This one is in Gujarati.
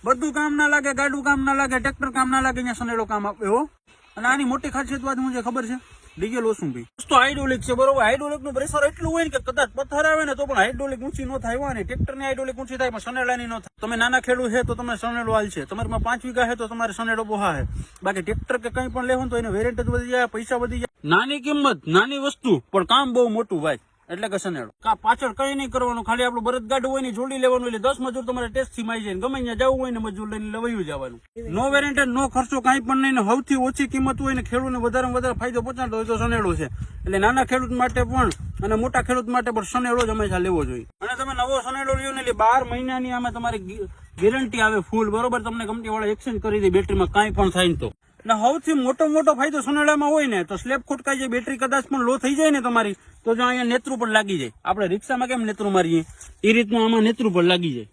બધું કામ ના લાગે, ગાડું કામ ના લાગે, ટ્રેક્ટર કામ ના લાગે, અહીંયા સનેડો કામ આપે હો. અને આની મોટી ખાસિયત વાત શું છે ખબર છે? ડીઝલ ઓછું ભાઈ. તો હાઇડ્રોલિક છે બરોબર. હાઇડ્રોલિક નું પ્રેશર એટલું હોય ને કે કદાચ પથ્થર આવે ને તો પણ હાઇડ્રોલિક ઊંચી ન થાય હોય ને. ટ્રેક્ટર ની હાઇડ્રોલિક ઊંચી થાય પણ સનેડાની ન થાય. તમે નાના ખેડૂત છે તો તમે સનેડો હાલ છે, તમારામાં 5 વીઘા છે તો તમારે સનેડો બોહા છે. બાકી ટ્રેક્ટર કે કઈ પણ લેવું તો એને વેરિયન્ટ જ વધી જાય, પૈસા વધી જાય. નાની કિંમત, નાની વસ્તુ પણ કામ બહુ મોટું ભાઈ, એટલે કે સનેડો. કા પાછળ કઈ નહીં કરવાનું, ખાલી આપણું બરદ ગાડું હોય ને જોડી લેવાનું, એટલે 10 મજૂર તમારે ટેસ્ટ થી મારી જાય. ગમે ત્યાં જવું હોય ને મજૂર લઈને લવાયું જવાનું. નો વેરિયન્ટ, નો ખર્ચો કાંઈ પણ નહીં ને સૌથી ઓછી કિંમત હોય ને ખેડૂતને વધારે વધારે ફાયદો પહોંચાડતો હોય તો સનેડો છે. એટલે નાના ખેડૂત માટે પણ અને મોટા ખેડૂત માટે પણ સનેડો જ હંમેશા લેવો જોઈએ. અને તમે નવો સનેડો લ્યો ને એટલે 12 મહિનાની આમાં તમારી ગેરંટી આવે ફૂલ બરોબર. તમને કંપની વાળા એક્સચેન્જ કરી દે બેટરીમાં કાંઈ પણ થાય ને તો. એટલે સૌથી મોટો ફાયદો સનેડામાં હોય ને તો સ્લેબ ખોટકાઈ જાય, બેટરી કદાચ પણ લો થઈ જાય ને તમારી તો જો અહીંયા નેત્રું પણ લાગી જાય. આપણે રિક્ષામાં કેમ નેત્રું મારીએ એ રીતનું આમાં નેત્રું પણ લાગી જાય.